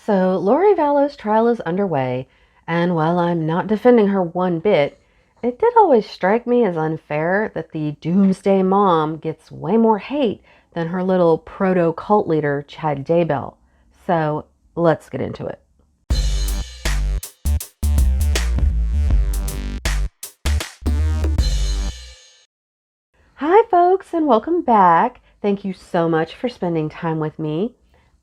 So, Lori Vallow's trial is underway, and while I'm not defending her one bit, it did always strike me as unfair that the doomsday mom gets way more hate than her little proto-cult leader, Chad Daybell. So, let's get into it. Hi, folks, and welcome back. Thank you so much for spending time with me.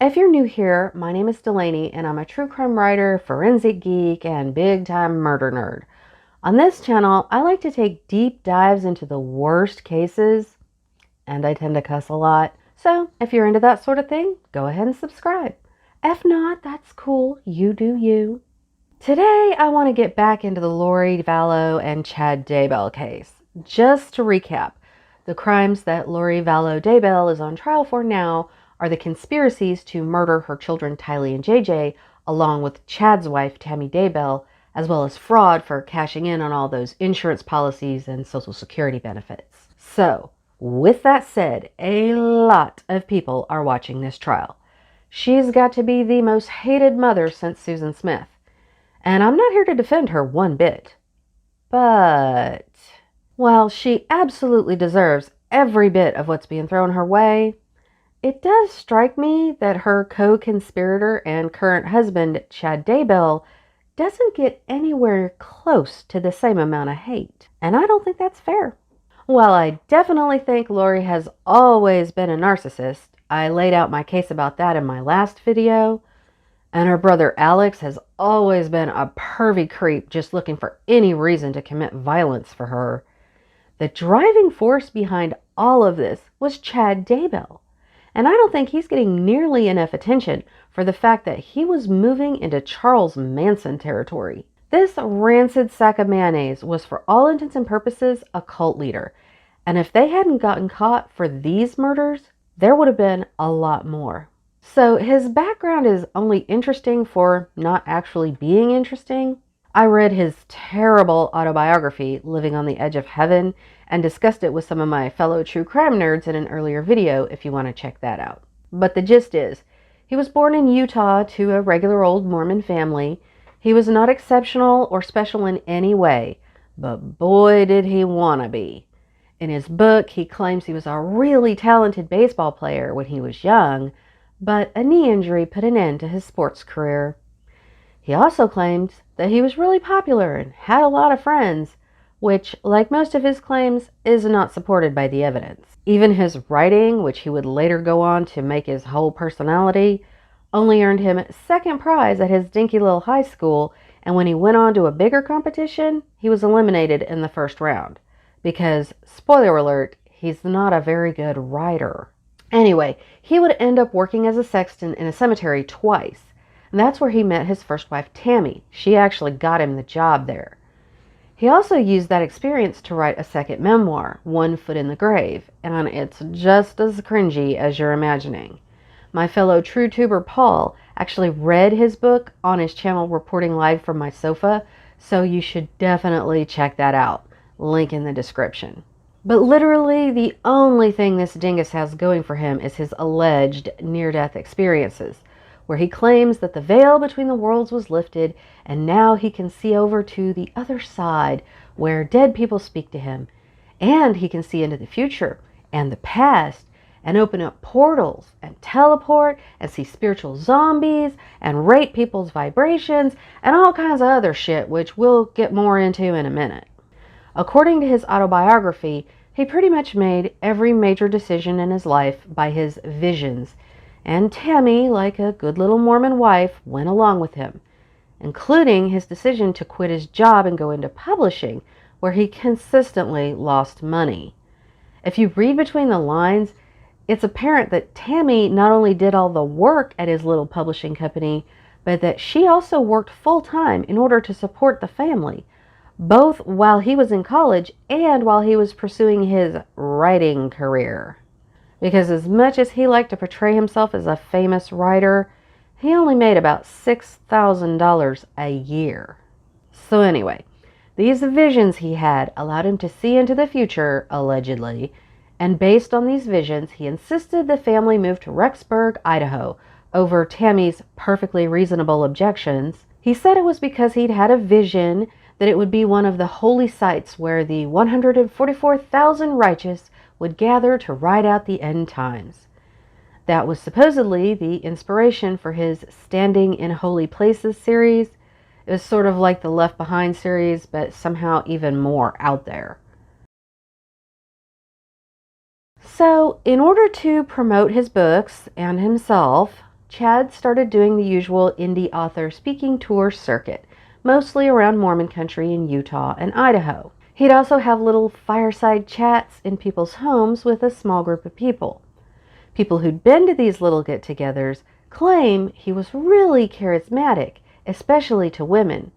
If you're new here, my name is Delaney, and I'm a true crime writer, forensic geek, and big-time murder nerd. On this channel, I like to take deep dives into the worst cases, and I tend to cuss a lot. So if you're into that sort of thing, go ahead and subscribe. If not, that's cool. You do you. Today, I want to get back into the Lori Vallow and Chad Daybell case. Just to recap, the crimes that Lori Vallow Daybell is on trial for now are the conspiracies to murder her children Tylee and JJ, along with Chad's wife Tammy Daybell, as well as fraud for cashing in on all those insurance policies and Social Security benefits. So, with that said, a lot of people are watching this trial. She's got to be the most hated mother since Susan Smith. And I'm not here to defend her one bit. But while she absolutely deserves every bit of what's being thrown her way, it does strike me that her co-conspirator and current husband, Chad Daybell, doesn't get anywhere close to the same amount of hate. And I don't think that's fair. While I definitely think Lori has always been a narcissist, I laid out my case about that in my last video, and her brother Alex has always been a pervy creep just looking for any reason to commit violence for her. The driving force behind all of this was Chad Daybell. And I don't think he's getting nearly enough attention for the fact that he was moving into Charles Manson territory. This rancid sack of mayonnaise was for all intents and purposes a cult leader. And if they hadn't gotten caught for these murders, there would have been a lot more. So his background is only interesting for not actually being interesting. I read his terrible autobiography, Living on the Edge of Heaven, and discussed it with some of my fellow true crime nerds in an earlier video if you want to check that out. But the gist is, he was born in Utah to a regular old Mormon family. He was not exceptional or special in any way, but boy did he want to be. In his book, he claims he was a really talented baseball player when he was young, but a knee injury put an end to his sports career. He also claims that he was really popular and had a lot of friends, which, like most of his claims, is not supported by the evidence. Even his writing, which he would later go on to make his whole personality, only earned him second prize at his dinky little high school, and when he went on to a bigger competition, he was eliminated in the first round. Because, spoiler alert, he's not a very good writer. Anyway, he would end up working as a sexton in a cemetery twice. And that's where he met his first wife, Tammy. She actually got him the job there. He also used that experience to write a second memoir, One Foot in the Grave, and it's just as cringy as you're imagining. My fellow TrueTuber Paul actually read his book on his channel Reporting Live from My Sofa, so you should definitely check that out. Link in the description. But literally the only thing this dingus has going for him is his alleged near-death experiences, where he claims that the veil between the worlds was lifted and now he can see over to the other side where dead people speak to him, and he can see into the future and the past and open up portals and teleport and see spiritual zombies and rate people's vibrations and all kinds of other shit, which we'll get more into in a minute. According to his autobiography, he pretty much made every major decision in his life by his visions, and Tammy, like a good little Mormon wife, went along with him, including his decision to quit his job and go into publishing, where he consistently lost money. If you read between the lines, it's apparent that Tammy not only did all the work at his little publishing company, but that she also worked full-time in order to support the family, both while he was in college and while he was pursuing his writing career. Because as much as he liked to portray himself as a famous writer, he only made about $6,000 a year. So anyway, these visions he had allowed him to see into the future, allegedly, and based on these visions, he insisted the family move to Rexburg, Idaho, over Tammy's perfectly reasonable objections. He said it was because he'd had a vision that it would be one of the holy sites where the 144,000 righteous would gather to ride out the end times. That was supposedly the inspiration for his Standing in Holy Places series. It was sort of like the Left Behind series, but somehow even more out there. So, in order to promote his books and himself, Chad started doing the usual indie author speaking tour circuit, mostly around Mormon country in Utah and Idaho. He'd also have little fireside chats in people's homes with a small group of people. People who'd been to these little get-togethers claim he was really charismatic, especially to women,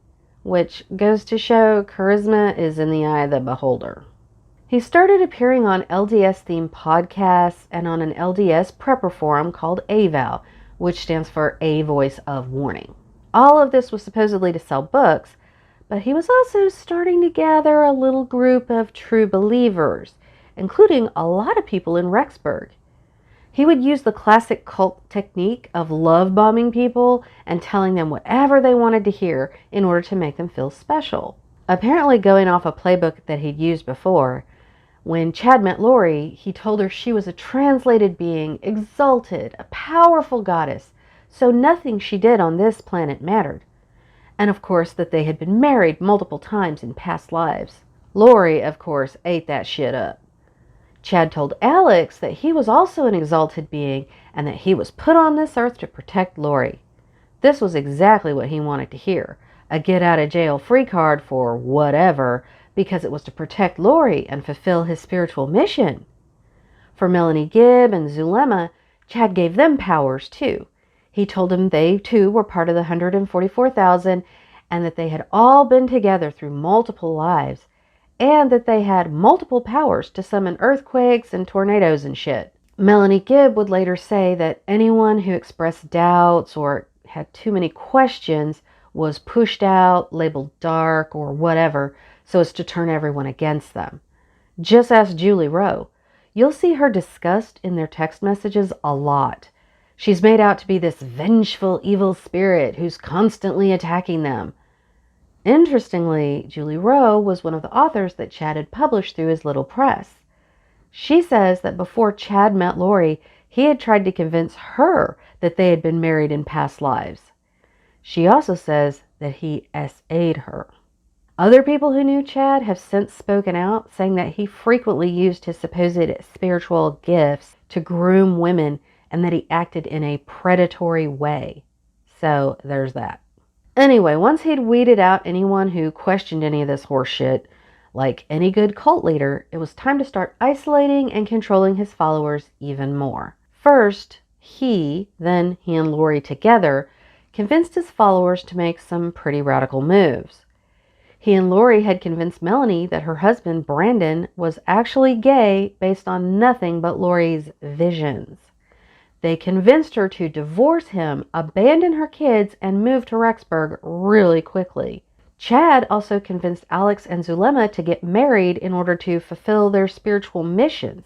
which goes to show charisma is in the eye of the beholder. He started appearing on LDS-themed podcasts and on an LDS prepper forum called AVOW, which stands for A Voice of Warning. All of this was supposedly to sell books, but he was also starting to gather a little group of true believers, including a lot of people in Rexburg. He would use the classic cult technique of love bombing people and telling them whatever they wanted to hear in order to make them feel special. Apparently going off a playbook that he'd used before, when Chad met Lori, he told her she was a translated being, exalted, a powerful goddess, so nothing she did on this planet mattered. And of course that they had been married multiple times in past lives. Lori, of course, ate that shit up. Chad told Alex that he was also an exalted being and that he was put on this earth to protect Lori. This was exactly what he wanted to hear, a get-out-of-jail-free card for whatever, because it was to protect Lori and fulfill his spiritual mission. For Melanie Gibb and Zulema, Chad gave them powers too. He told them they too were part of the 144,000 and that they had all been together through multiple lives, and that they had multiple powers to summon earthquakes and tornadoes and shit. Melanie Gibb would later say that anyone who expressed doubts or had too many questions was pushed out, labeled dark, or whatever, so as to turn everyone against them. Just ask Julie Rowe. You'll see her discussed in their text messages a lot. She's made out to be this vengeful evil spirit who's constantly attacking them. Interestingly, Julie Rowe was one of the authors that Chad had published through his little press. She says that before Chad met Lori, he had tried to convince her that they had been married in past lives. She also says that he SA'd her. Other people who knew Chad have since spoken out, saying that he frequently used his supposed spiritual gifts to groom women and that he acted in a predatory way. So there's that. Anyway, once he'd weeded out anyone who questioned any of this horse shit, like any good cult leader, it was time to start isolating and controlling his followers even more. First, then he and Lori together convinced his followers to make some pretty radical moves. He and Lori had convinced Melanie that her husband, Brandon, was actually gay based on nothing but Lori's visions. They convinced her to divorce him, abandon her kids, and move to Rexburg really quickly. Chad also convinced Alex and Zulema to get married in order to fulfill their spiritual missions,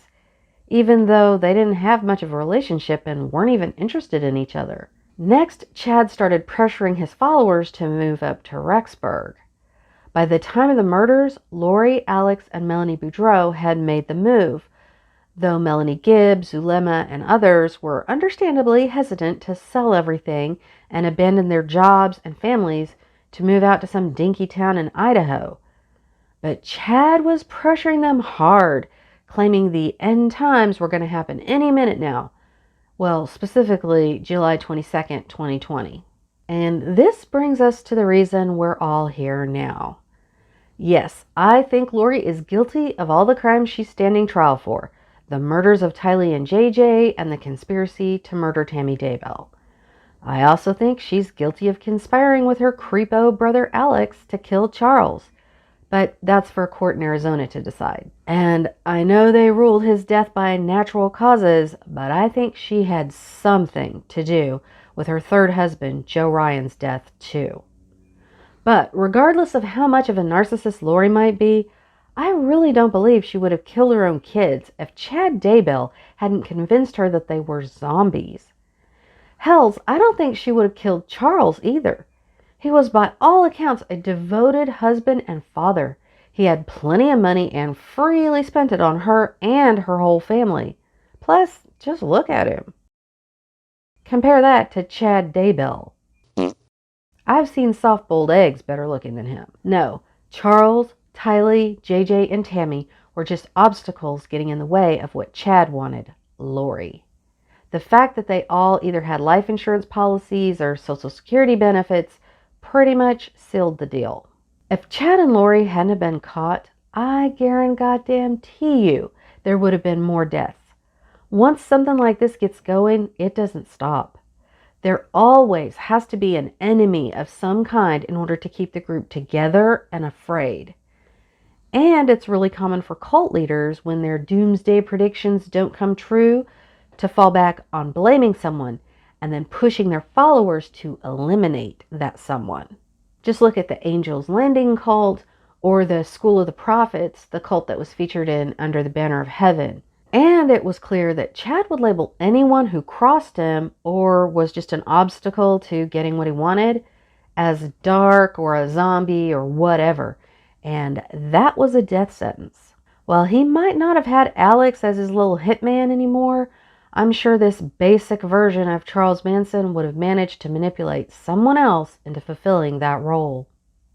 even though they didn't have much of a relationship and weren't even interested in each other. Next, Chad started pressuring his followers to move up to Rexburg. By the time of the murders, Lori, Alex, and Melanie Boudreau had made the move, though Melanie Gibb, Zulema, and others were understandably hesitant to sell everything and abandon their jobs and families to move out to some dinky town in Idaho. But Chad was pressuring them hard, claiming the end times were going to happen any minute now. Well, specifically July 22nd, 2020. And this brings us to the reason we're all here now. Yes, I think Lori is guilty of all the crimes she's standing trial for. The murders of Tylee and JJ, and the conspiracy to murder Tammy Daybell. I also think she's guilty of conspiring with her creepo brother Alex to kill Charles, but that's for a court in Arizona to decide. And I know they ruled his death by natural causes, but I think she had something to do with her third husband, Joe Ryan's death too. But regardless of how much of a narcissist Lori might be, I really don't believe she would have killed her own kids if Chad Daybell hadn't convinced her that they were zombies. Hells, I don't think she would have killed Charles either. He was by all accounts a devoted husband and father. He had plenty of money and freely spent it on her and her whole family. Plus, just look at him. Compare that to Chad Daybell. I've seen soft-boiled eggs better looking than him. No, Charles, Tylee, JJ, and Tammy were just obstacles getting in the way of what Chad wanted, Lori. The fact that they all either had life insurance policies or Social Security benefits pretty much sealed the deal. If Chad and Lori hadn't been caught, I guarantee you there would have been more deaths. Once something like this gets going, it doesn't stop. There always has to be an enemy of some kind in order to keep the group together and afraid. And it's really common for cult leaders, when their doomsday predictions don't come true, to fall back on blaming someone and then pushing their followers to eliminate that someone. Just look at the Angels Landing cult or the School of the Prophets, the cult that was featured in Under the Banner of Heaven. And it was clear that Chad would label anyone who crossed him or was just an obstacle to getting what he wanted as dark or a zombie or whatever. And that was a death sentence. While he might not have had Alex as his little hitman anymore, I'm sure this basic version of Charles Manson would have managed to manipulate someone else into fulfilling that role.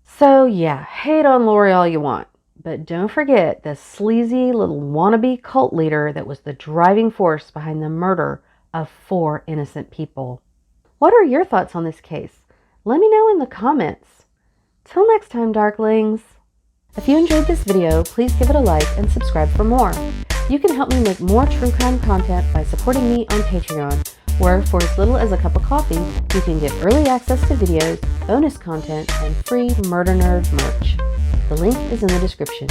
So yeah, hate on Lori all you want. But don't forget the sleazy little wannabe cult leader that was the driving force behind the murder of 4 innocent people. What are your thoughts on this case? Let me know in the comments. Till next time, Darklings. If you enjoyed this video, please give it a like and subscribe for more. You can help me make more true crime content by supporting me on Patreon, where for as little as a cup of coffee, you can get early access to videos, bonus content, and free Murder Nerd merch. The link is in the description.